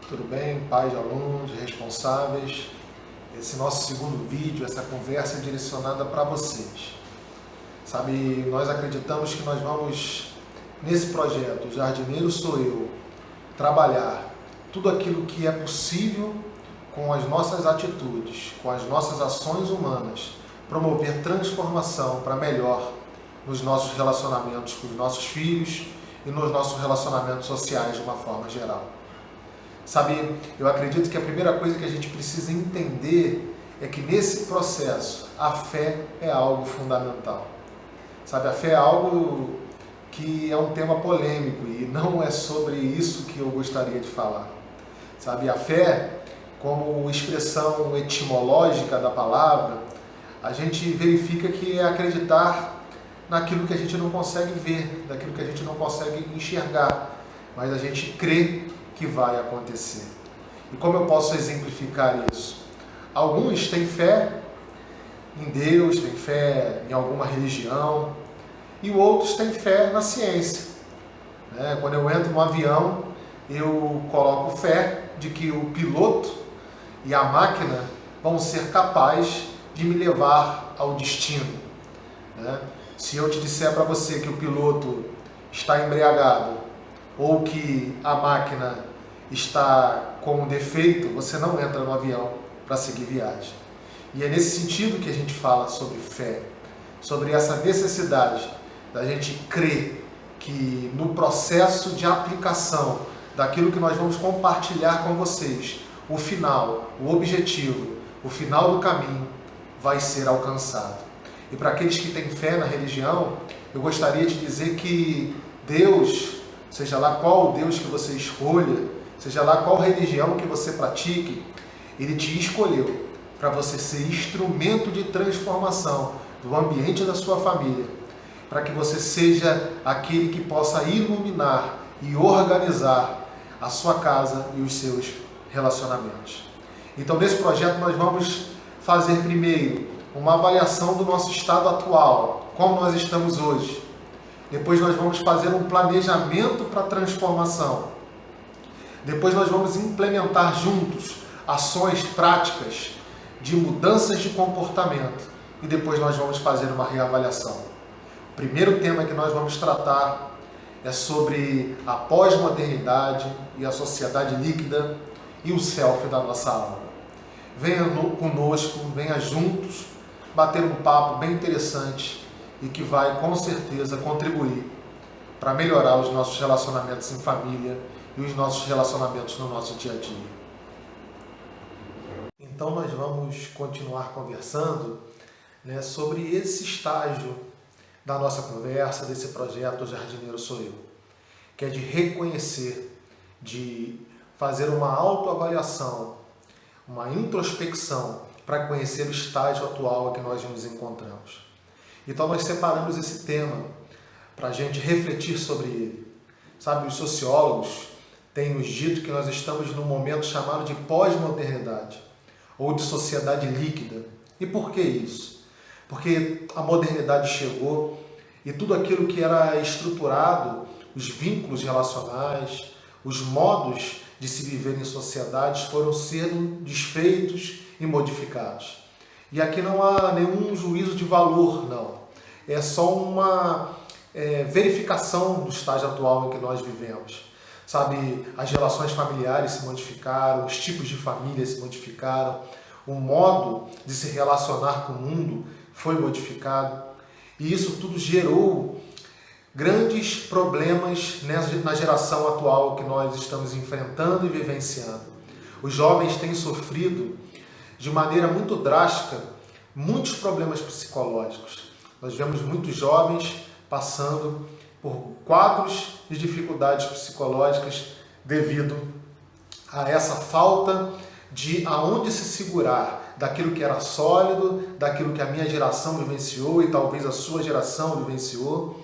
Tudo bem, pais de alunos, responsáveis? Esse nosso segundo vídeo, essa conversa é direcionada para vocês. Sabe, nós acreditamos que nós vamos, nesse projeto, o Jardineiro Sou Eu, trabalhar tudo aquilo que é possível com as nossas atitudes, com as nossas ações humanas, promover transformação para melhor nos nossos relacionamentos com os nossos filhos e nos nossos relacionamentos sociais de uma forma geral. Sabe, eu acredito que a primeira coisa que a gente precisa entender é que nesse processo a fé é algo fundamental. Sabe, a fé é algo que é um tema polêmico e não é sobre isso que eu gostaria de falar. Sabe, a fé, como expressão etimológica da palavra, a gente verifica que é acreditar naquilo que a gente não consegue ver, naquilo que a gente não consegue enxergar, mas a gente crê que vai acontecer. E como eu posso exemplificar isso? Alguns têm fé em Deus, têm fé em alguma religião, e outros têm fé na ciência. Quando eu entro no avião, eu coloco fé de que o piloto e a máquina vão ser capazes de me levar ao destino. Se eu te disser para você que o piloto está embriagado ou que a máquina está com um defeito, você não entra no avião para seguir viagem. E é nesse sentido que a gente fala sobre fé, sobre essa necessidade da gente crer que no processo de aplicação daquilo que nós vamos compartilhar com vocês, o final, o objetivo, o final do caminho vai ser alcançado. E para aqueles que têm fé na religião, eu gostaria de dizer que Deus, seja lá qual Deus que você escolha, seja lá qual religião que você pratique, Ele te escolheu para você ser instrumento de transformação do ambiente da sua família, para que você seja aquele que possa iluminar e organizar a sua casa e os seus relacionamentos. Então, nesse projeto, nós vamos fazer primeiro uma avaliação do nosso estado atual, como nós estamos hoje. Depois nós vamos fazer um planejamento para a transformação. Depois nós vamos implementar juntos ações práticas de mudanças de comportamento. E depois nós vamos fazer uma reavaliação. O primeiro tema que nós vamos tratar é sobre a pós-modernidade e a sociedade líquida e o selfie da nossa alma. Venha conosco, venha juntos bater um papo bem interessante e que vai com certeza contribuir para melhorar os nossos relacionamentos em família e os nossos relacionamentos no nosso dia a dia. Então nós vamos continuar conversando, sobre esse estágio da nossa conversa, desse projeto O Jardineiro Sou Eu, que é de reconhecer, de fazer uma autoavaliação, uma introspecção para conhecer o estágio atual em que nós nos encontramos. Então nós separamos esse tema para a gente refletir sobre ele. Sabe, os sociólogos têm nos dito que nós estamos num momento chamado de pós-modernidade ou de sociedade líquida. E por que isso? Porque a modernidade chegou e tudo aquilo que era estruturado, os vínculos relacionais, os modos de se viver em sociedades foram sendo desfeitos e modificados. E aqui não há nenhum juízo de valor, não. É só uma verificação do estágio atual em que nós vivemos. Sabe, as relações familiares se modificaram, os tipos de família se modificaram, o modo de se relacionar com o mundo foi modificado. E isso tudo gerou grandes problemas na geração atual que nós estamos enfrentando e vivenciando. Os jovens têm sofrido de maneira muito drástica muitos problemas psicológicos. Nós vemos muitos jovens passando por quadros de dificuldades psicológicas devido a essa falta de aonde se segurar daquilo que era sólido, daquilo que a minha geração vivenciou e talvez a sua geração vivenciou,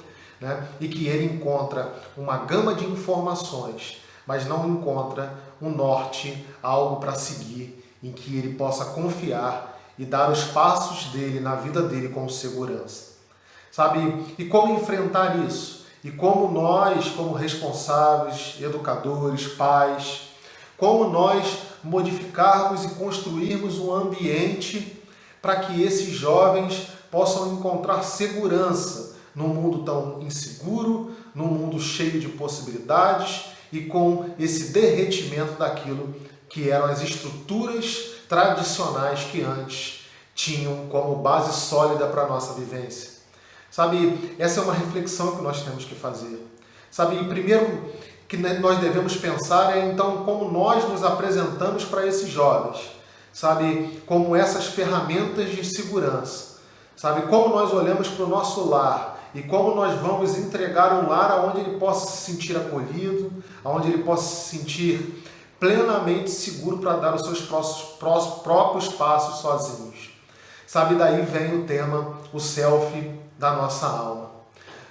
e que ele encontra uma gama de informações, mas não encontra um norte, algo para seguir, em que ele possa confiar e dar os passos dele na vida dele com segurança. Sabe? E como enfrentar isso? E como nós, como responsáveis, educadores, pais, como nós modificarmos e construirmos um ambiente para que esses jovens possam encontrar segurança num mundo tão inseguro, num mundo cheio de possibilidades e com esse derretimento daquilo que eram as estruturas tradicionais que antes tinham como base sólida para a nossa vivência. Sabe, essa é uma reflexão que nós temos que fazer. Sabe, e primeiro que nós devemos pensar é então como nós nos apresentamos para esses jovens. Sabe, como essas ferramentas de segurança. Sabe, como nós olhamos para o nosso lar e como nós vamos entregar um lar onde ele possa se sentir acolhido, onde ele possa se sentir plenamente seguro para dar os seus próprios passos sozinhos. Sabe, daí vem o tema, o selfie da nossa alma.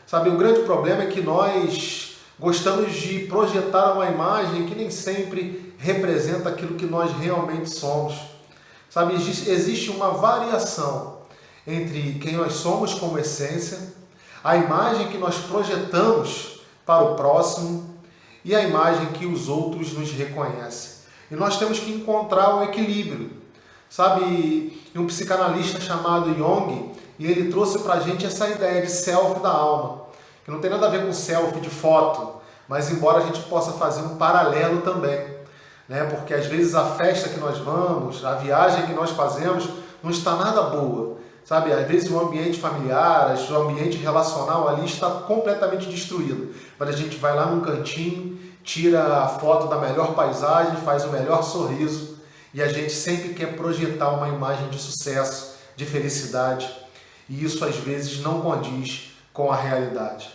Sabe, o grande problema é que nós gostamos de projetar uma imagem que nem sempre representa aquilo que nós realmente somos. Sabe, existe uma variação entre quem nós somos como essência, a imagem que nós projetamos para o próximo e a imagem que os outros nos reconhecem. E nós temos que encontrar um equilíbrio. Sabe, e um psicanalista chamado Jung, e ele trouxe para a gente essa ideia de selfie da alma, que não tem nada a ver com selfie de foto, mas embora a gente possa fazer um paralelo também, né? Porque às vezes a festa que nós vamos, a viagem que nós fazemos, não está nada boa. Sabe, às vezes o ambiente familiar, o ambiente relacional ali está completamente destruído. Mas a gente vai lá num cantinho, tira a foto da melhor paisagem, faz o melhor sorriso e a gente sempre quer projetar uma imagem de sucesso, de felicidade. E isso às vezes não condiz com a realidade.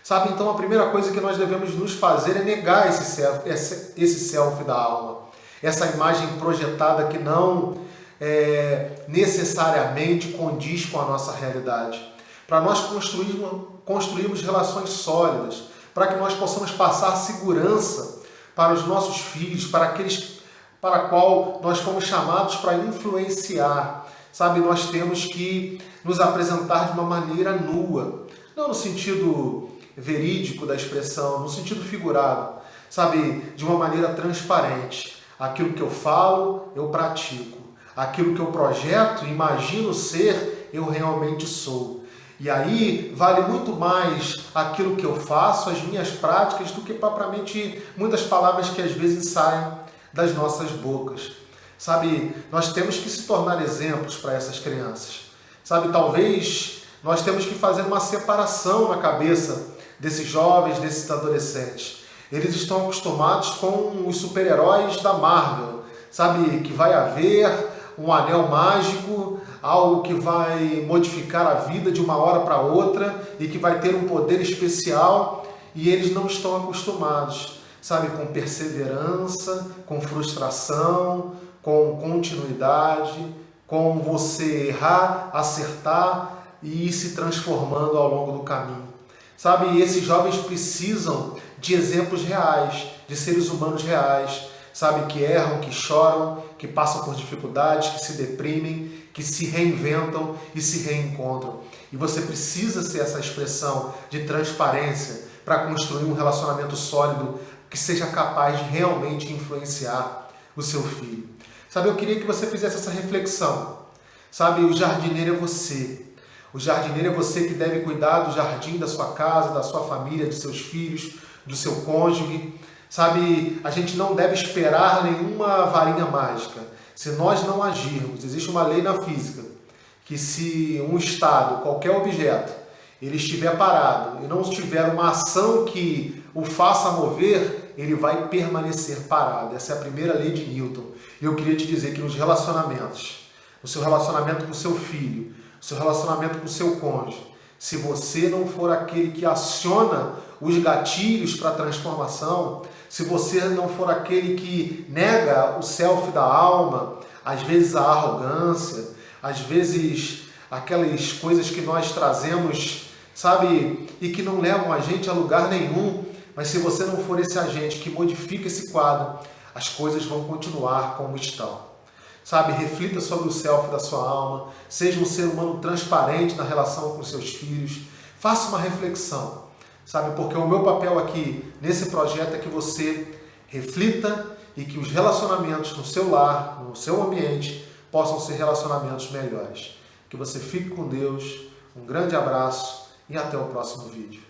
Sabe, então a primeira coisa que nós devemos nos fazer é negar esse selfie da alma. Essa imagem projetada que não necessariamente condiz com a nossa realidade. Para nós construirmos relações sólidas, para que nós possamos passar segurança para os nossos filhos, para aqueles para qual nós fomos chamados para influenciar. Sabe, nós temos que nos apresentar de uma maneira nua, não no sentido verídico da expressão, no sentido figurado, sabe, de uma maneira transparente. Aquilo que eu falo, eu pratico. Aquilo que eu projeto, imagino ser, eu realmente sou. E aí vale muito mais aquilo que eu faço, as minhas práticas, do que propriamente muitas palavras que às vezes saem das nossas bocas. Sabe, nós temos que se tornar exemplos para essas crianças. Sabe, talvez nós temos que fazer uma separação na cabeça desses jovens, desses adolescentes. Eles estão acostumados com os super-heróis da Marvel, sabe, que vai haver um anel mágico, algo que vai modificar a vida de uma hora para outra e que vai ter um poder especial, e eles não estão acostumados, sabe, com perseverança, com frustração, com continuidade, com você errar, acertar e ir se transformando ao longo do caminho. Sabe, esses jovens precisam de exemplos reais, de seres humanos reais, sabe, que erram, que choram, que passam por dificuldades, que se deprimem, que se reinventam e se reencontram. E você precisa ser essa expressão de transparência para construir um relacionamento sólido que seja capaz de realmente influenciar o seu filho. Sabe, eu queria que você fizesse essa reflexão. Sabe, o jardineiro é você. O jardineiro é você que deve cuidar do jardim da sua casa, da sua família, dos seus filhos, do seu cônjuge. Sabe, a gente não deve esperar nenhuma varinha mágica. Se nós não agirmos, existe uma lei na física, que se um estado, qualquer objeto, ele estiver parado e não tiver uma ação que o faça mover, ele vai permanecer parado. Essa é a primeira lei de Newton. E eu queria te dizer que nos relacionamentos, no seu relacionamento com seu filho, no seu relacionamento com seu cônjuge, se você não for aquele que aciona os gatilhos para a transformação, se você não for aquele que nega o selfie da alma, às vezes a arrogância, às vezes aquelas coisas que nós trazemos, sabe, e que não levam a gente a lugar nenhum, mas se você não for esse agente que modifica esse quadro, as coisas vão continuar como estão. Sabe, reflita sobre o selfie da sua alma, seja um ser humano transparente na relação com seus filhos, faça uma reflexão, sabe, porque o meu papel aqui nesse projeto é que você reflita e que os relacionamentos no seu lar, no seu ambiente, possam ser relacionamentos melhores. Que você fique com Deus, um grande abraço e até o próximo vídeo.